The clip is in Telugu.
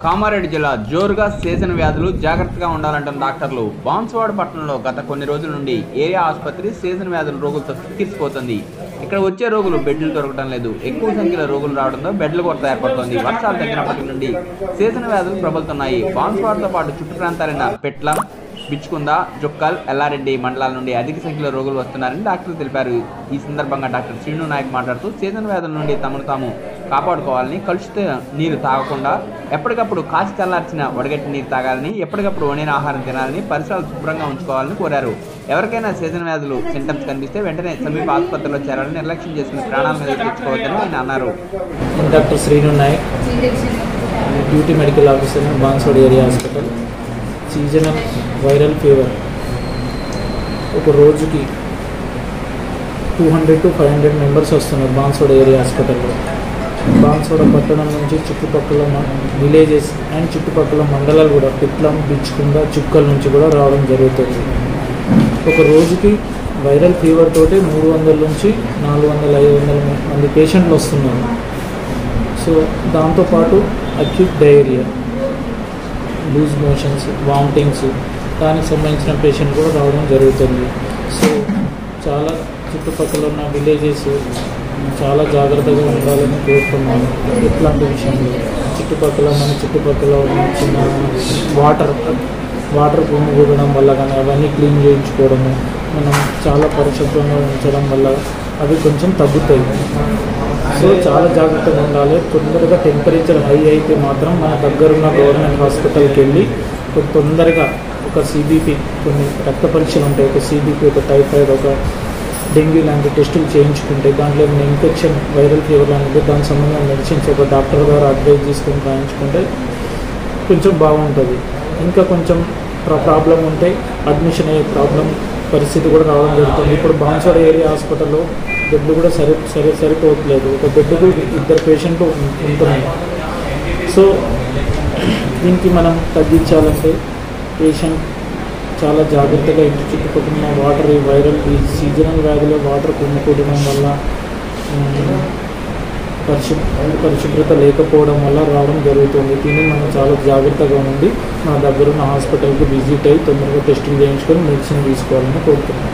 కామారెడ్డి జిల్లా జోరుగా సీజన్ వ్యాధులు జాగ్రత్తగా ఉండాలంటున్న డాక్టర్లు. బాన్సువాడ పట్టణంలో గత కొన్ని రోజుల నుండి ఏరియా ఆసుపత్రి సీజన్ వ్యాధుల రోగులతో కిక్కిరిసిపోతుంది. ఇక్కడ వచ్చే రోగులు బెడ్లు దొరకడం లేదు. ఎక్కువ సంఖ్యలో రోగులు రావడంతో బెడ్ల కొరత ఏర్పడుతోంది. వర్షాలు తగ్గినప్పటి నుండి సీజన్ వ్యాధులు ప్రబలుతున్నాయి. బాన్సువాడతో పాటు చుట్టు ప్రాంతాలైన పెట్లం, బిచ్చుకుంద, జుక్కల్, ఎల్లారెడ్డి మండలాల నుండి అధిక సంఖ్యలో రోగులు వస్తున్నారని డాక్టర్లు తెలిపారు. ఈ సందర్భంగా డాక్టర్ శ్రీను నాయక్ మాట్లాడుతూ సీజన్ వ్యాధుల నుండి తమను తాము కాపాడుకోవాలని, కలుషిత నీరు తాగకుండా ఎప్పటికప్పుడు కాచి చల్లార్చిన వడగట్టి నీరు తాగాలని, ఎప్పటికప్పుడు వండిన ఆహారం తినాలని, పరిసరాలు శుభ్రంగా ఉంచుకోవాలని కోరారు. ఎవరికైనా సీజన్ వ్యాధులు సింటమ్స్ కనిపిస్తే వెంటనే సమీప ఆసుపత్రిలో చేరాలని, నిర్లక్ష్యం చేసుకుని ప్రాణాల మీద తెచ్చుకోవద్దని ఆయన అన్నారు. Doctor Srinu Nayak, duty medical officer, Banswada area hospital. Seasonal viral fever ఒక రోజుకి 200 to 500 మెంబర్స్ వస్తున్నారు బాన్సువాడ ఏరియా హాస్పిటల్లో. బాన్సువాడ పట్టణం నుంచి చుట్టుపక్కల విలేజెస్ అండ్ చుట్టుపక్కల మండలాలు కూడా పిట్లం, బిచ్చుకుంద, చుక్కల నుంచి కూడా రావడం జరుగుతుంది. ఒక రోజుకి వైరల్ ఫీవర్ తోటి 300 నుంచి 400-500 మంది పేషెంట్లు వస్తున్నారు. సో దాంతోపాటు acute diarrhoea, loose motions, vomitings, దానికి సంబంధించిన పేషెంట్ కూడా రావడం జరుగుతుంది. సో చాలా చుట్టుపక్కల ఉన్న విలేజెస్ చాలా జాగ్రత్తగా ఉండాలని కోరుతున్నాను. ఇట్లాంటి విషయంలో మన చుట్టుపక్కల ఉన్న చిన్న వాటర్ గుమ్మగూడడం వల్ల కానీ అవన్నీ క్లీన్ చేయించుకోవడము, మనం చాలా పరిశుభ్రంగా ఉంచడం వల్ల అవి కొంచెం తగ్గుతాయి. సో చాలా జాగ్రత్తగా ఉండాలి. తొందరగా టెంపరేచర్ హై అయితే మాత్రం మన దగ్గరున్న గవర్నమెంట్ హాస్పిటల్కి వెళ్ళి తొందరగా ఒక CBP, కొన్ని రక్త పరీక్షలు ఉంటాయి, ఒక CBP, ఒక టైఫాయిడ్, ఒక డెంగ్యూ లాంటి టెస్టులు చేయించుకుంటే దాంట్లో ఏమైనా ఇన్ఫెక్షన్, వైరల్ ఫీవర్ లాంటిది దానికి సంబంధించిన మెడిసిన్స్ ఒక డాక్టర్ ద్వారా అడ్వైజ్ తీసుకొని రాయించుకుంటే కొంచెం బాగుంటుంది. ఇంకా కొంచెం ప్రాబ్లం ఉంటే అడ్మిషన్ అయ్యే పరిస్థితి కూడా రావడం జరుగుతుంది. ఇప్పుడు బాన్సువాడ ఏరియా హాస్పిటల్లో బెడ్లు కూడా సరిపోవట్లేదు. ఒక బెడ్కు 2 పేషెంట్లు ఉంటున్నాయి. సో దీనికి మనం తగ్గించాలంటే పేషెంట్ చాలా జాగ్రత్తగా ఇంటి చుట్టుపక్కల వాటర్, ఈ సీజనల్ వ్యాధిలో వాటర్ కుమ్ముకోవడం వల్ల, పరిశుభ్రత లేకపోవడం వల్ల రావడం జరుగుతుంది. దీన్ని మనం చాలా జాగ్రత్తగా ఉండి మన దగ్గరున్న హాస్పిటల్కి విజిట్ అయ్యి తొందరగా టెస్టులు చేయించుకొని మెడిసిన్ తీసుకోవాలని కోరుతున్నాం.